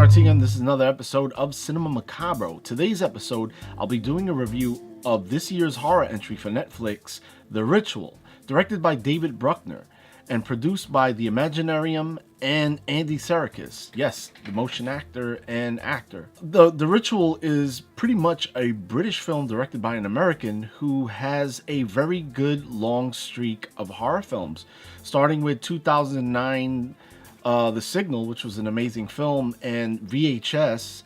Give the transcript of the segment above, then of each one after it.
Martin, and this is another episode of Cinema Macabro. Today's episode, I'll be doing a review of this year's horror entry for Netflix, The Ritual, directed by David Bruckner, and produced by the Imaginarium and Andy Serkis. Yes, the motion actor and actor. The Ritual is pretty much a British film directed by an American who has a very good long streak of horror films, starting with 2009 The Signal, which was an amazing film, and VHS,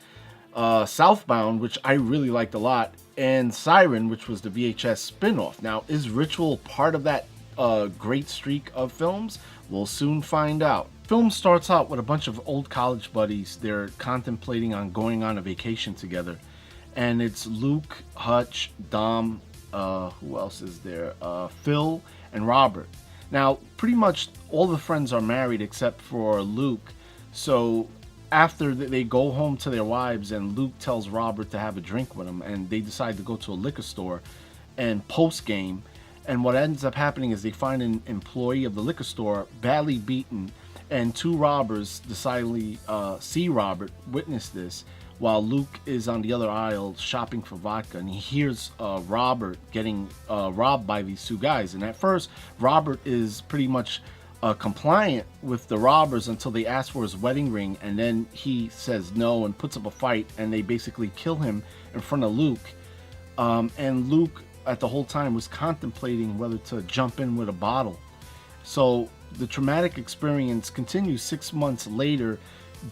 Southbound, which I really liked a lot, and Siren, which was the VHS spin-off. Now, is Ritual part of that great streak of films? We'll soon find out. Film starts out with a bunch of old college buddies. They're contemplating on going on a vacation together, and it's Luke, Hutch, Dom, who else is there? Phil, and Robert. Now, pretty much all the friends are married except for Luke, so after they go home to their wives, and Luke tells Robert to have a drink with him, and they decide to go to a liquor store and post-game, and what ends up happening is they find an employee of the liquor store badly beaten, and two robbers decidedly see Robert, witness this, while Luke is on the other aisle shopping for vodka, and he hears Robert getting robbed by these two guys. And at first, Robert is pretty much compliant with the robbers until they ask for his wedding ring, and then he says no and puts up a fight, and they basically kill him in front of Luke. And Luke, at the whole time, was contemplating whether to jump in with a bottle. So the traumatic experience continues 6 months later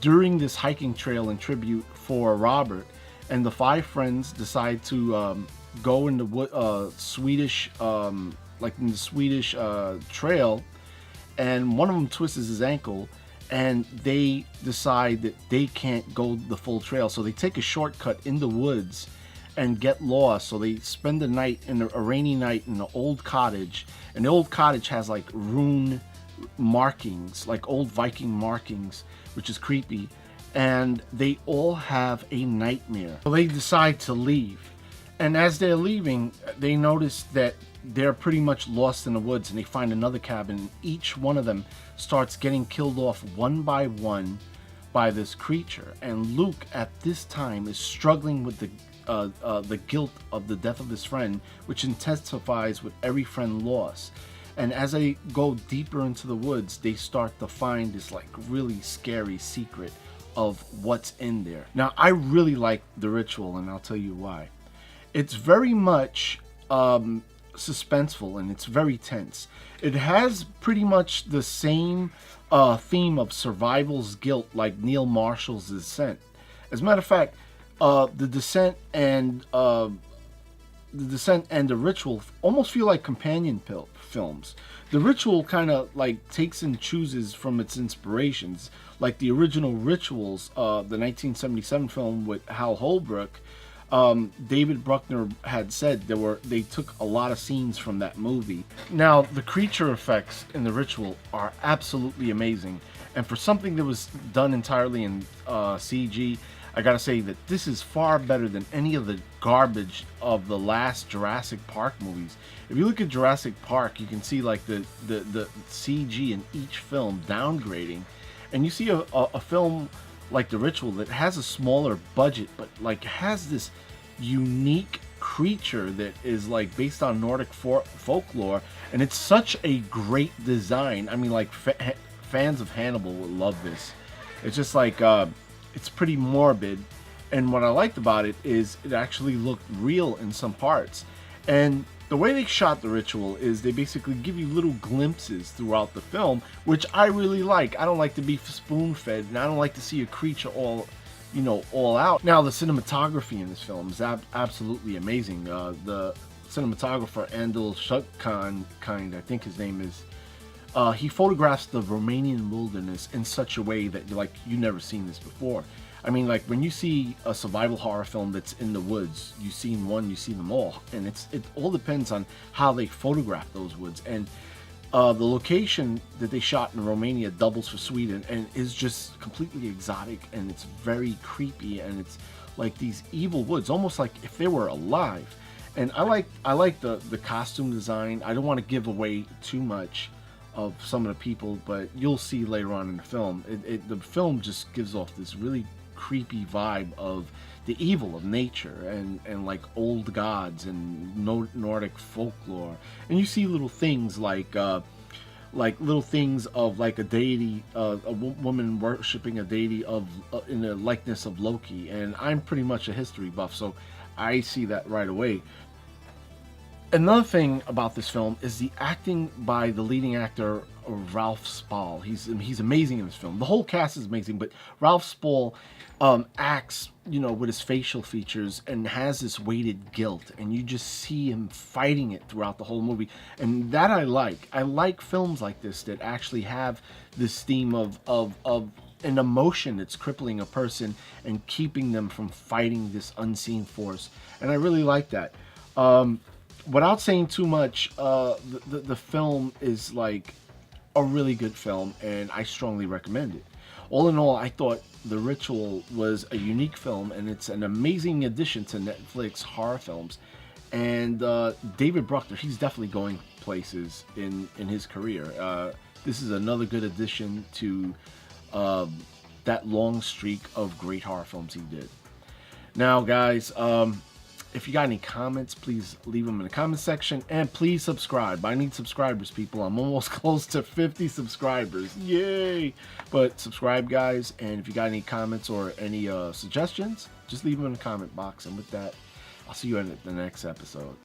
during this hiking trail in tribute for Robert, and the five friends decide to go in the Swedish, trail, and one of them twists his ankle, and they decide that they can't go the full trail, so they take a shortcut in the woods and get lost. So they spend the night a rainy night in an old cottage, and the old cottage has like rune markings, like old Viking markings, which is creepy, and they all have a nightmare. So they decide to leave, and as they're leaving, they notice that they're pretty much lost in the woods, and they find another cabin. Each one of them starts getting killed off one by one by this creature, and Luke at this time is struggling with the guilt of the death of his friend, which intensifies with every friend lost. And as they go deeper into the woods, they start to find this like really scary secret of what's in there. Now, I really like The Ritual, and I'll tell you why. It's very much suspenseful, and it's very tense. It has pretty much the same theme of survival's guilt like Neil Marshall's Descent. As a matter of fact, The Descent and The Ritual almost feel like companion films. The Ritual kind of like takes and chooses from its inspirations, like the original Rituals, the 1977 film with Hal Holbrook. David Bruckner had said they took a lot of scenes from that movie. Now, the creature effects in The Ritual are absolutely amazing, and for something that was done entirely in CG, I gotta say that this is far better than any of the garbage of the last Jurassic Park movies. If you look at Jurassic Park, you can see like the CG in each film downgrading, and you see a film like The Ritual that has a smaller budget, but like has this unique creature that is like based on Nordic folklore, and it's such a great design. I mean, like fans of Hannibal will love this. It's just like it's pretty morbid, and what I liked about it is it actually looked real in some parts. And the way they shot The Ritual is they basically give you little glimpses throughout the film, which I really like. I don't like to be spoon-fed, and I don't like to see a creature all out. Now, the cinematography in this film is absolutely amazing. The cinematographer, Andel Shutkind, I think his name is, he photographs the Romanian wilderness in such a way that you've never seen this before. I mean, like when you see a survival horror film that's in the woods, you've seen one, you see them all, and it all depends on how they photograph those woods. And the location that they shot in Romania doubles for Sweden, and is just completely exotic, and it's very creepy, and it's like these evil woods, almost like if they were alive. And I like the costume design. I don't want to give away too much of some of the people, but you'll see later on in the film. The film just gives off this really creepy vibe of the evil of nature and like old gods and Nordic folklore. And you see little things like little things of like a deity, woman worshiping a deity of in the likeness of Loki. And I'm pretty much a history buff, so I see that right away. Another thing about this film is the acting by the leading actor Ralph Spall. He's amazing in this film. The whole cast is amazing, but Ralph Spall acts, with his facial features and has this weighted guilt, and you just see him fighting it throughout the whole movie, and that I like. I like films like this that actually have this theme of an emotion that's crippling a person and keeping them from fighting this unseen force, and I really like that. Without saying too much, the film is like a really good film, and I strongly recommend it. All in all, I thought The Ritual was a unique film, and it's an amazing addition to Netflix horror films. And David Bruckner, he's definitely going places in his career. This is another good addition to that long streak of great horror films he did. Now, guys, if you got any comments, please leave them in the comment section, and please subscribe. I need subscribers, people. I'm almost close to 50 subscribers. Yay! But subscribe, guys, and if you got any comments or any suggestions, just leave them in the comment box. And with that, I'll see you in the next episode.